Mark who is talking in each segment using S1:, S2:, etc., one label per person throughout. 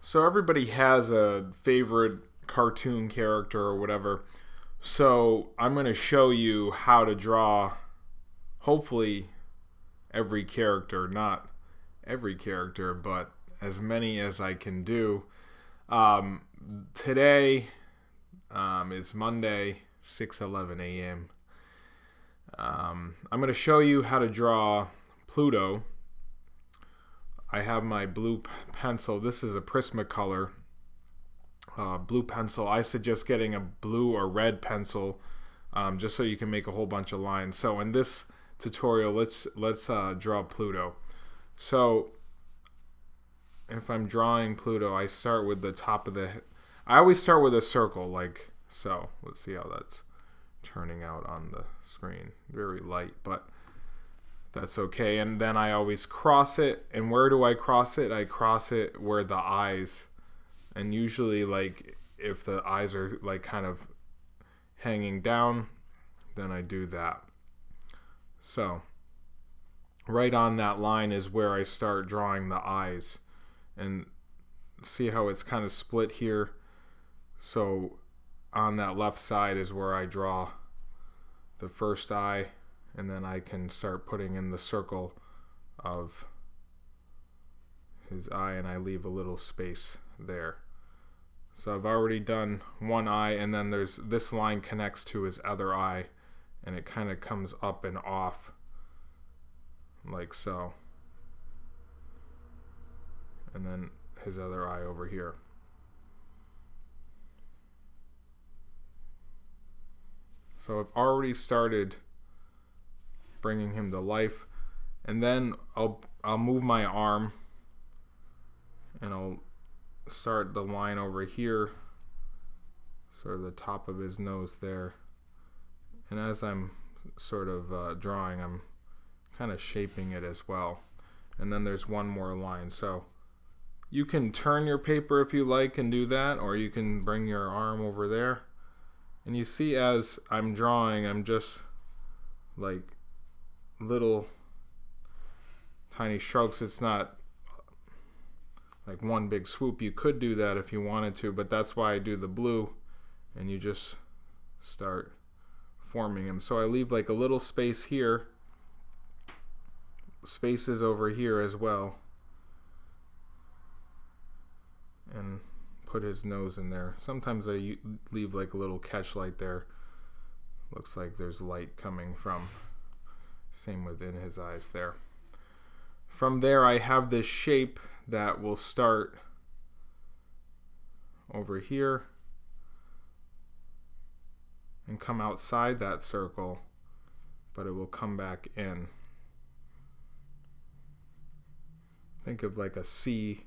S1: So everybody has a favorite cartoon character or whatever. So I'm going to show you how to draw, hopefully, every character. Not every character, but as many as I can do. Um, Today is Monday, 6:11 a.m. I'm going to show you how to draw Pluto. I have my blue pencil. This is a Prismacolor blue pencil. I suggest getting a blue or red pencil just so you can make a whole bunch of lines. So in this tutorial, let's draw Pluto. So if I'm drawing Pluto, I start with the top of the I always start with a circle like so. Let's see how that's turning out on the screen. Very light, but that's okay. And then I always cross it. And where do I cross it? I cross it where the eyes, and usually like if the eyes are like kind of hanging down, then I do that. So right on that line is where I start drawing the eyes. And see how it's kind of split here. So on that left side is where I draw the first eye, and then I can start putting in the circle of his eye, and I leave a little space there. So I've already done one eye, and then there's this line connects to his other eye, and it kind of comes up and off like so. And then his other eye over here. So I've already started bringing him to life, and then I'll move my arm and I'll start the line over here, sort of the top of his nose there. And as I'm sort of drawing, I'm kind of shaping it as well. And then there's one more line. So you can turn your paper if you like and do that, or you can bring your arm over there. And you see as I'm drawing, I'm just like little tiny strokes. It's not like one big swoop. You could do that if you wanted to, but that's why I do the blue, and you just start forming him. So I leave like a little space here, spaces over here as well, and put his nose in there. Sometimes I leave like a little catch light there. Looks like there's light coming from. Same within his eyes there. From there I have this shape that will start over here and come outside that circle, but it will come back in. Think of like a C.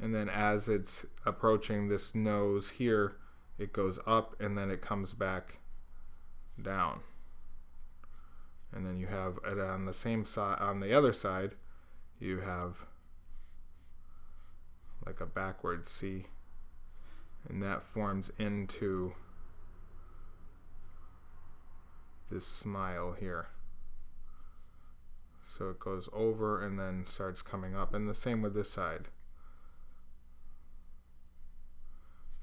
S1: And then as it's approaching this nose here, it goes up and then it comes back down. And then you have it on the same side, on the other side, you have like a backward C, and that forms into this smile here. So it goes over and then starts coming up, and the same with this side.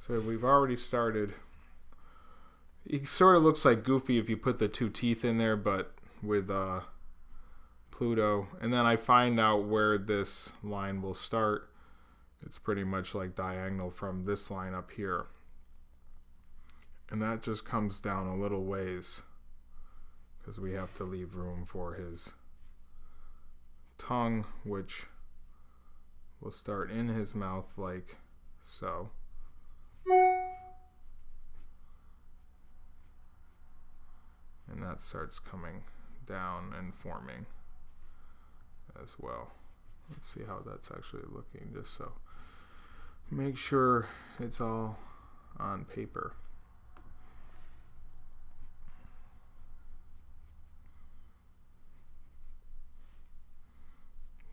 S1: So we've already started. He sort of looks like Goofy if you put the two teeth in there, but with Pluto. And then I find out where this line will start. It's pretty much like diagonal from this line up here. And that just comes down a little ways because we have to leave room for his tongue, which will start in his mouth like so. And that starts coming down and forming as well. Let's see how that's actually looking, just so make sure it's all on paper.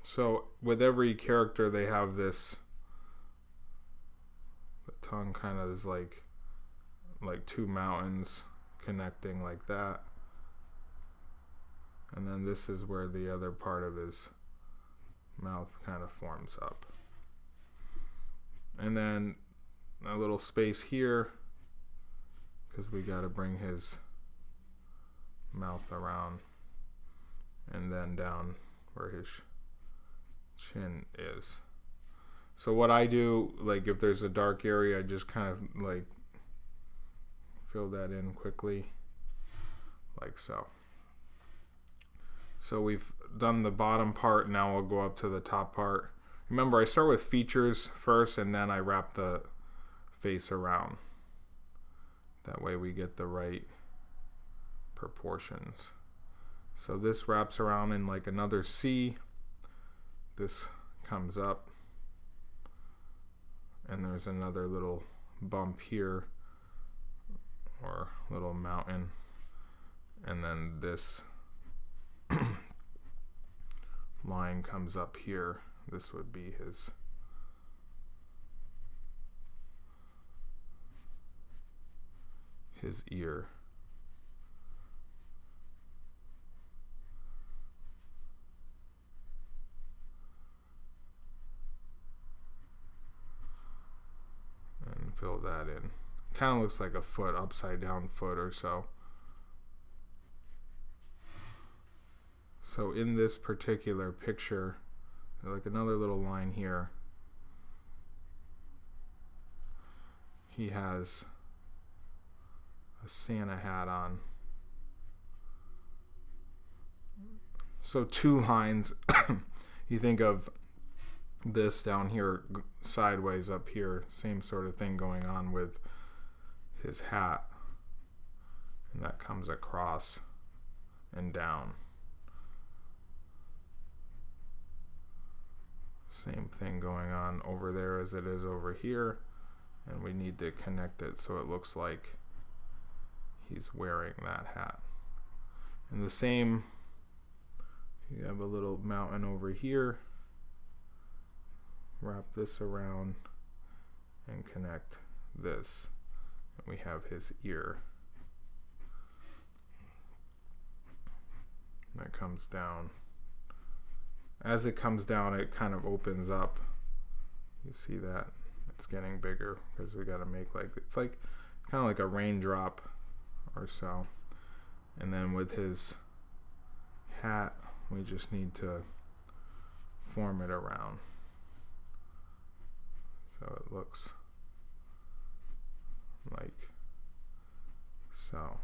S1: So with every character they have this, the tongue kind of is like two mountains connecting like that, and then this is where the other part of his mouth kind of forms up. And then a little space here, because we got to bring his mouth around, and then down where his chin is. So what I do, like if there's a dark area, I just kind of like fill that in quickly, like so. So we've done the bottom part, now we'll go up to the top part. Remember, I start with features first and then I wrap the face around. That way we get the right proportions. So this wraps around in like another C. This comes up. And there's another little bump here, or little mountain. And then this line comes up here. This would be his ear. And fill that in. Kind of looks like a foot, upside down foot or so. So in this particular picture, like another little line here, he has a Santa hat on. So two lines. You think of this down here sideways up here, same sort of thing going on with his hat, and that comes across and down. Same thing going on over there as it is over here, and we need to connect it so it looks like he's wearing that hat. And the same, you have a little mountain over here. Wrap this around and connect this. And we have his ear. That comes down. As it comes down, it kind of opens up. You see that? It's getting bigger because we got to make like, it's like kind of like a raindrop or so. And then with his hat, we just need to form it around. So it looks like so.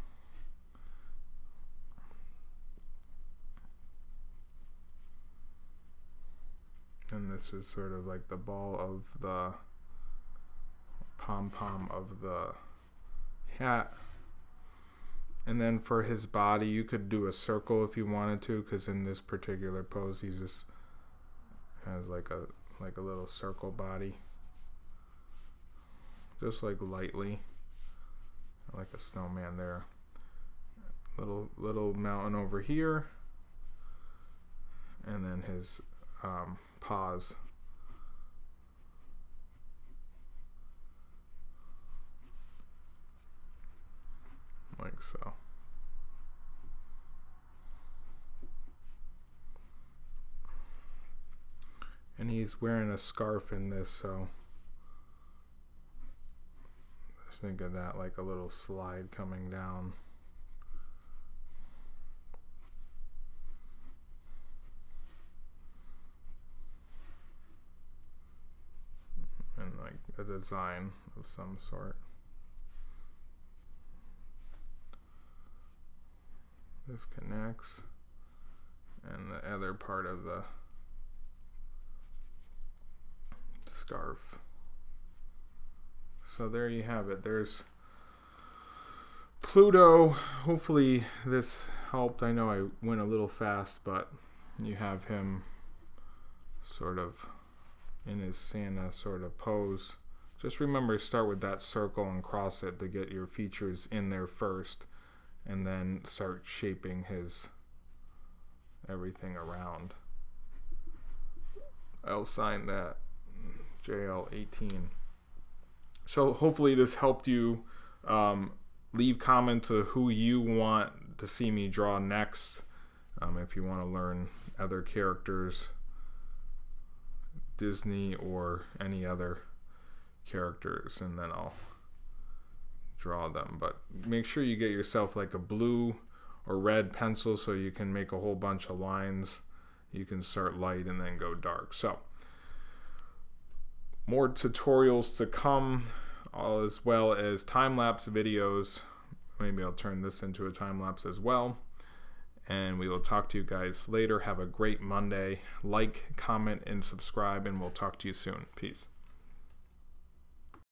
S1: And this is sort of like the ball of the pom-pom of the hat. And then for his body, you could do a circle if you wanted to, because in this particular pose, he just has like a little circle body. Just like lightly, like a snowman there. Little mountain over here, and then his paws. Like so. And he's wearing a scarf in this, so just think of that like a little slide coming down. And like a design of some sort. This connects, and the other part of the scarf. So there you have it. There's Pluto. Hopefully this helped. I know I went a little fast, but you have him sort of in his Santa sort of pose. Just remember to start with that circle and cross it to get your features in there first, and then start shaping his everything around. I'll sign that JL18. So hopefully this helped you. Leave comments of who you want to see me draw next. If you want to learn other characters Disney or any other characters, and then I'll draw them. But make sure you get yourself like a blue or red pencil so you can make a whole bunch of lines. You can start light and then go dark. So more tutorials to come, as well as time-lapse videos. Maybe I'll turn this into a time-lapse as well. And we will talk to you guys later. Have a great Monday. Like, comment, and subscribe, and we'll talk to you soon. Peace.